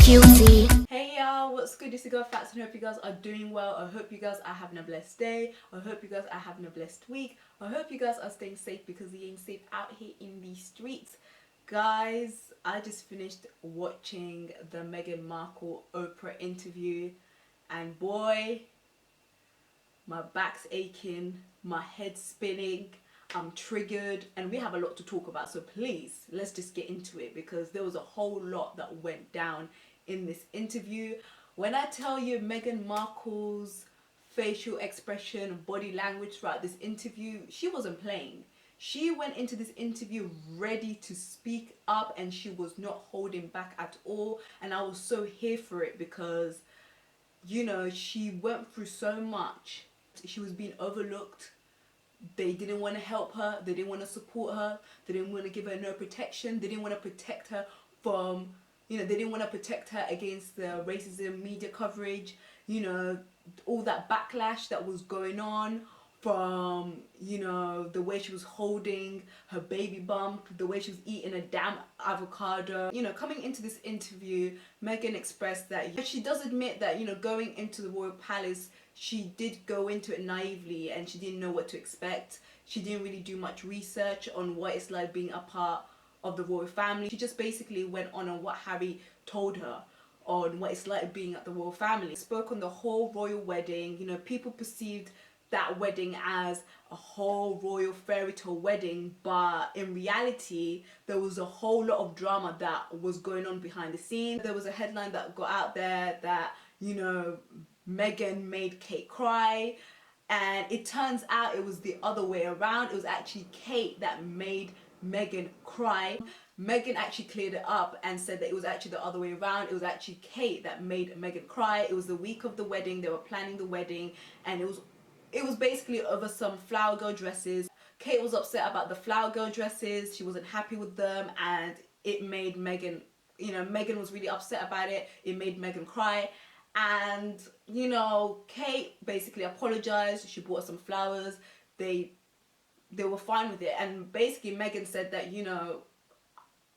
guilty. Hey y'all, what's good? It's your girl Fats and I hope you guys are doing well. I hope you guys are having a blessed day. I hope you guys are having a blessed week. I hope you guys are staying safe because we ain't safe out here in these streets. Guys, I just finished watching the Meghan Markle Oprah interview and boy, my back's aching, my head's spinning, I'm triggered, and we have a lot to talk about, so please let's just get into it because there was a whole lot that went down in this interview. When I tell you Meghan Markle's facial expression, body language throughout this interview, she wasn't playing. She went into this interview ready to speak up and she was not holding back at all, and I was so here for it because, you know, she went through so much. She was being overlooked. They didn't want to help her. They didn't want to support her. They didn't want to give her no protection. They didn't want to protect her from, they didn't want to protect her against the racism media coverage, all that backlash that was going on from, the way she was holding her baby bump, the way she was eating a damn avocado. Coming into this interview, Meghan expressed that she does admit that, going into the royal palace, she did go into it naively and she didn't know what to expect. She didn't really do much research on what it's like being a part of the royal family. She just basically went on what Harry told her on what it's like being at the royal family. Spoke on the whole royal wedding. People perceived that wedding as a whole royal fairy tale wedding, but in reality there was a whole lot of drama that was going on behind the scenes. There was a headline that got out there that Meghan made Kate cry, and it turns out it was the other way around. It was actually Kate that made Meghan cry. Meghan actually cleared it up and said that it was actually the other way around. It was actually Kate that made Meghan cry. It was the week of the wedding. They were planning the wedding and it was basically over some flower girl dresses. Kate was upset about the flower girl dresses. She wasn't happy with them and it made Meghan, Meghan was really upset about it. It made Meghan cry. And, Kate basically apologized. She bought some flowers. They were fine with it. And basically Meghan said that,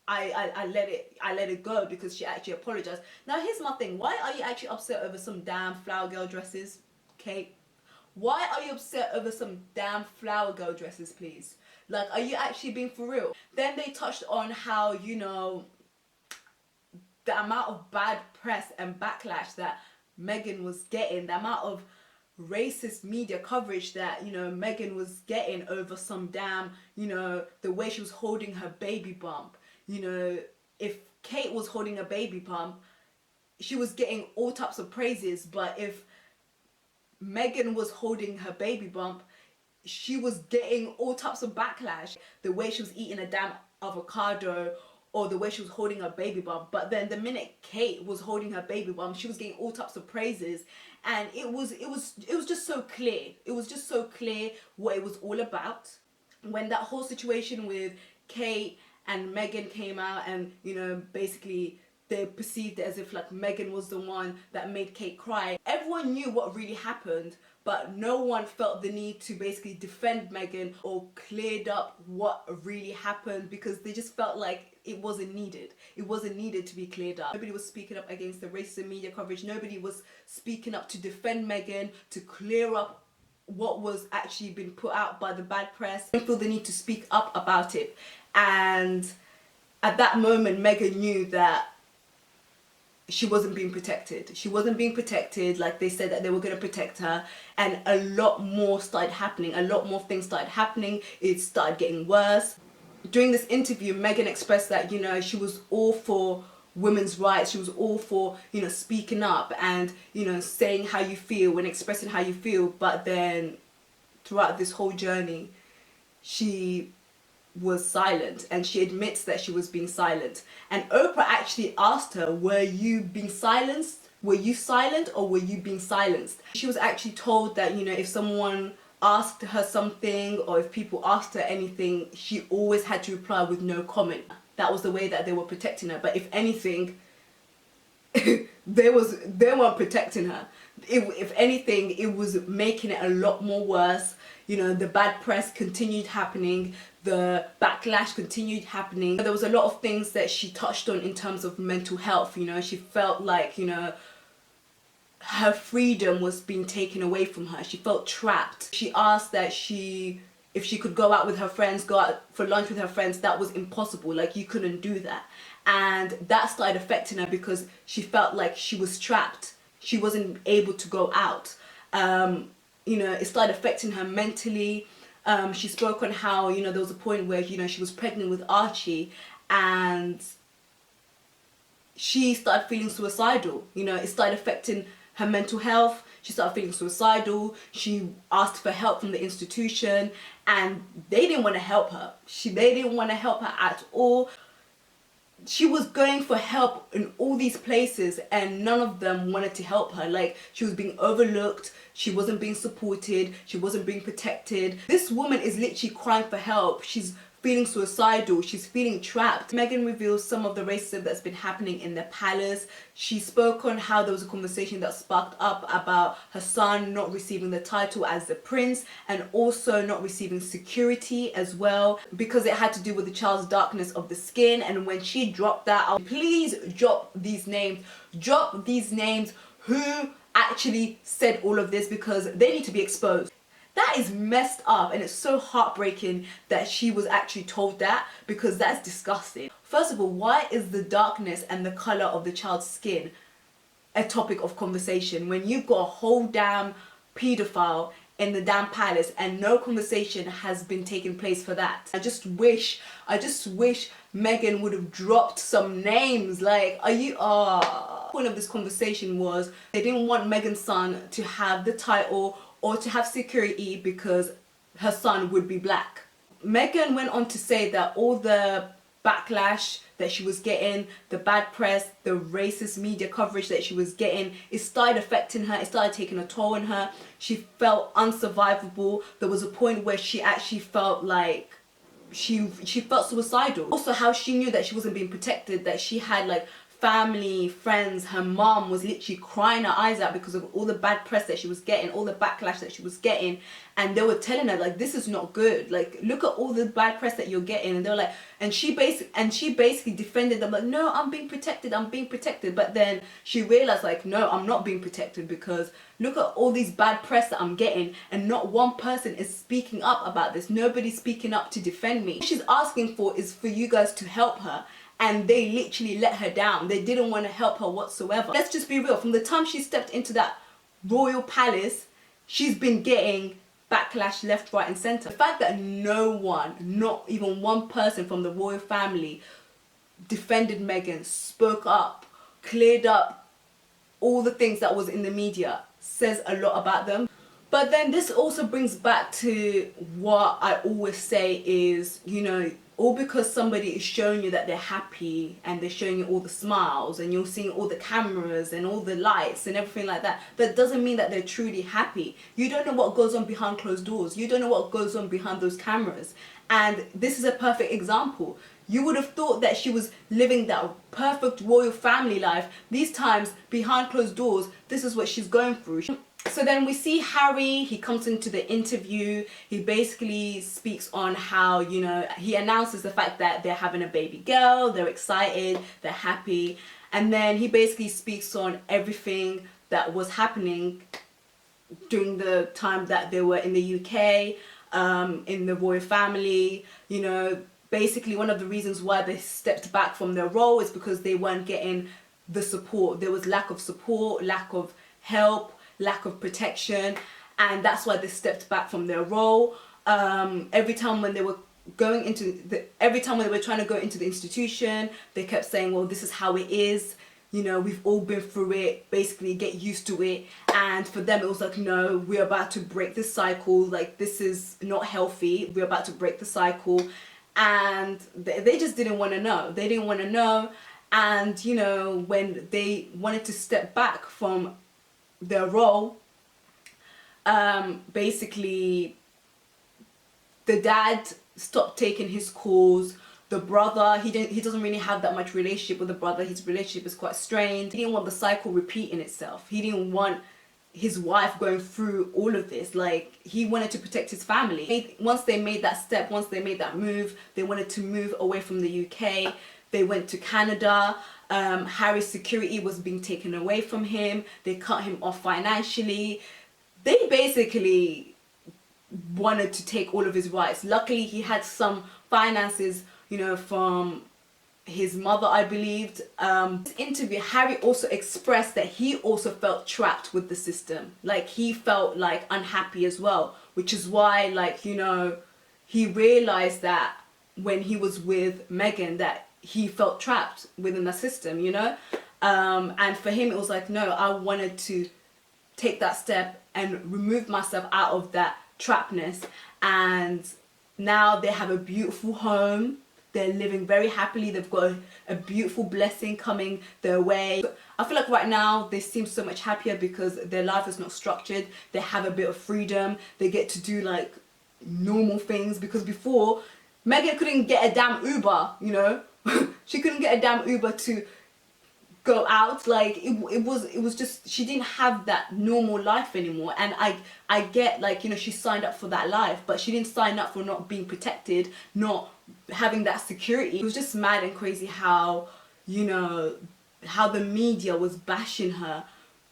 I let it go because she actually apologized. Now here's my thing. Why are you actually upset over some damn flower girl dresses, Kate? Why are you upset over some damn flower girl dresses, please? Like, are you actually being for real? Then they touched on how, the amount of bad press and backlash that Meghan was getting, the amount of racist media coverage that, Meghan was getting over some damn, the way she was holding her baby bump. If Kate was holding a baby bump, she was getting all types of praises, but if Meghan was holding her baby bump, she was getting all types of backlash. The way she was eating a damn avocado or the way she was holding her baby bump. But then the minute Kate was holding her baby bump, she was getting all types of praises. And it was just so clear. It was just so clear what it was all about. When that whole situation with Kate and Meghan came out and, basically they perceived it as if like Meghan was the one that made Kate cry. Everyone knew what really happened, but no one felt the need to basically defend Meghan or cleared up what really happened because they just felt like it wasn't needed. It wasn't needed to be cleared up. Nobody was speaking up against the racism media coverage. Nobody was speaking up to defend Meghan, to clear up what was actually being put out by the bad press. They feel the need to speak up about it. And at that moment, Meghan knew that she wasn't being protected. She wasn't being protected like they said that they were going to protect her, and a lot more started happening. A lot more things started happening. It started getting worse. During this interview, Meghan expressed that, she was all for women's rights. She was all for, speaking up and, saying how you feel and expressing how you feel. But then throughout this whole journey, she was silent, and she admits that she was being silent. And Oprah actually asked her, were you being silenced? Were you silent or were you being silenced? She was actually told that, if someone asked her something or if people asked her anything, she always had to reply with no comment. That was the way that they were protecting her. But if anything, they weren't protecting her. If anything, it was making it a lot more worse. The bad press continued happening. the backlash continued happening. There was a lot of things that she touched on in terms of mental health. You know, she felt like, you know, her freedom was being taken away from her. She felt trapped. She asked that if she could go out with her friends, go out for lunch with her friends, that was impossible. Like, you couldn't do that. And that started affecting her because she felt like she was trapped. She wasn't able to go out. You know, it started affecting her mentally. She spoke on how, you know, there was a point where, you know, she was pregnant with Archie and she started feeling suicidal. You know, it started affecting her mental health. She started feeling suicidal. She asked for help from the institution and they didn't want to help her. They didn't want to help her at all. She was going for help in all these places and none of them wanted to help her. Like, she was being overlooked, she wasn't being supported, she wasn't being protected. This woman is literally crying for help. She's feeling suicidal, she's feeling trapped. Meghan reveals some of the racism that's been happening in the palace. She spoke on how there was a conversation that sparked up about her son not receiving the title as the prince and also not receiving security as well because it had to do with the child's darkness of the skin. And when she dropped that, please drop these names. Drop these names who actually said all of this because they need to be exposed. That is messed up and it's so heartbreaking that she was actually told that because that's disgusting. First of all, why is the darkness and the colour of the child's skin a topic of conversation when you've got a whole damn paedophile in the damn palace and no conversation has been taking place for that? I just wish Meghan would have dropped some names. Like, point of this conversation was they didn't want Meghan's son to have the title or to have security because her son would be black. Meghan went on to say that all the backlash that she was getting, the bad press, the racist media coverage that she was getting, it started affecting her, it started taking a toll on her. She felt unsurvivable. There was a point where she actually felt like she felt suicidal. Also, how she knew that she wasn't being protected, that she had like family, friends, her mom was literally crying her eyes out because of all the bad press that she was getting, all the backlash that she was getting, and they were telling her like, this is not good, like look at all the bad press that you're getting. And they were like, and she basically defended them like, no, I'm being protected, but then she realized like, no, I'm not being protected because look at all these bad press that I'm getting and not one person is speaking up about this. Nobody's speaking up to defend me. What she's asking for is for you guys to help her. And they literally let her down. They didn't want to help her whatsoever. Let's just be real. From the time she stepped into that royal palace, she's been getting backlash left, right and centre. The fact that no one, not even one person from the royal family defended Meghan, spoke up, cleared up all the things that was in the media, says a lot about them. But then this also brings back to what I always say is, you know, all because somebody is showing you that they're happy and they're showing you all the smiles and you're seeing all the cameras and all the lights and everything like that, that doesn't mean that they're truly happy. You don't know what goes on behind closed doors. You don't know what goes on behind those cameras. And this is a perfect example. You would have thought that she was living that perfect royal family life. These times, behind closed doors, this is what she's going through. So then we see Harry, he comes into the interview, he basically speaks on how, you know, he announces the fact that they're having a baby girl, they're excited, they're happy, and then he basically speaks on everything that was happening during the time that they were in the UK, in the royal family. You know, basically one of the reasons why they stepped back from their role is because they weren't getting the support. There was lack of support, lack of help, lack of protection, and that's why they stepped back from their role. Every time when they were trying to go into the institution, they kept saying, well, this is how it is, you know, we've all been through it, basically get used to it. And for them it was like, no, we're about to break this cycle, like this is not healthy, we're about to break the cycle. And they just didn't want to know. And you know, when they wanted to step back from their role, basically the dad stopped taking his calls. The brother, he doesn't really have that much relationship with the brother. His relationship is quite strained. He didn't want the cycle repeating itself. He didn't want his wife going through all of this. Like, he wanted to protect his family. Once they made that step, once they made that move, they wanted to move away from the UK. They went to Canada. Harry's security was being taken away from him. They cut him off financially. They basically wanted to take all of his rights. Luckily, he had some finances, you know, from his mother, I believed. This interview, Harry also expressed that he also felt trapped with the system. Like, he felt like unhappy as well, which is why, like, you know, he realized that when he was with Meghan, that he felt trapped within the system, you know. And for him, it was like, no, I wanted to take that step and remove myself out of that trapness. And now they have a beautiful home. They're living very happily. They've got a beautiful blessing coming their way. I feel like right now they seem so much happier because their life is not structured. They have a bit of freedom. They get to do like normal things, because before Meghan couldn't get a damn Uber, you know. She couldn't get a damn Uber to go out. Like, it was just, she didn't have that normal life anymore. And I get, like, you know, she signed up for that life, but she didn't sign up for not being protected, not having that security. It was just mad and crazy how, you know, how the media was bashing her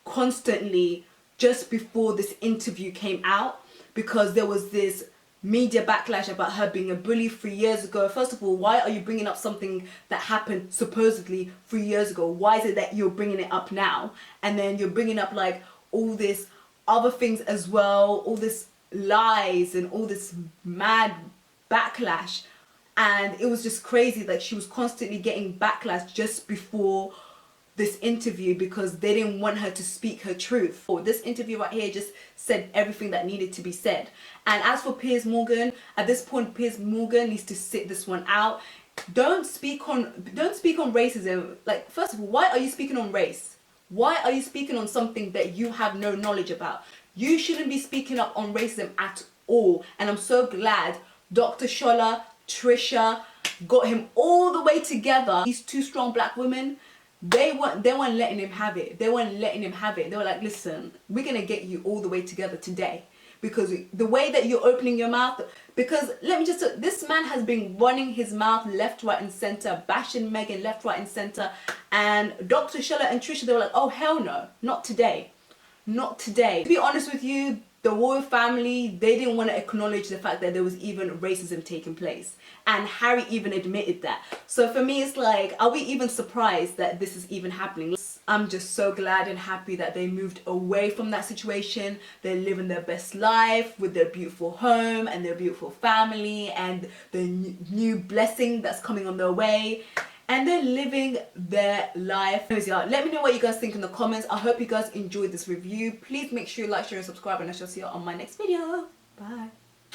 constantly just before this interview came out, because there was this media backlash about her being a bully 3 years ago. First of all, why are you bringing up something that happened supposedly 3 years ago? Why is it that you're bringing it up now? And then you're bringing up like all this other things as well, all this lies and all this mad backlash. And it was just crazy that she was constantly getting backlash just before this interview, because they didn't want her to speak her truth. This interview right here just said everything that needed to be said. And as for Piers Morgan, at this point Piers Morgan needs to sit this one out. Don't speak on racism. Like, first of all, why are you speaking on race? Why are you speaking on something that you have no knowledge about? You shouldn't be speaking up on racism at all. And I'm so glad Dr. Scholler, Trisha got him all the way together. These two strong black women, they weren't letting him have it. They weren't letting him have it. They were like, listen, we're gonna get you all the way together today, because the way that you're opening your mouth, because let me just say, this man has been running his mouth left, right and center, bashing Meghan left, right and center, and Dr. Scholler and Trisha, they were like, oh hell no, not today, not today. To be honest with you, the royal family, they didn't want to acknowledge the fact that there was even racism taking place. And Harry even admitted that. So for me, it's like, are we even surprised that this is even happening? I'm just so glad and happy that they moved away from that situation. They're living their best life with their beautiful home and their beautiful family and the new blessing that's coming on their way. And they're living their life. Let me know what you guys think in the comments. I hope you guys enjoyed this review. Please make sure you like, share and subscribe, and I shall see you on my next video. Bye.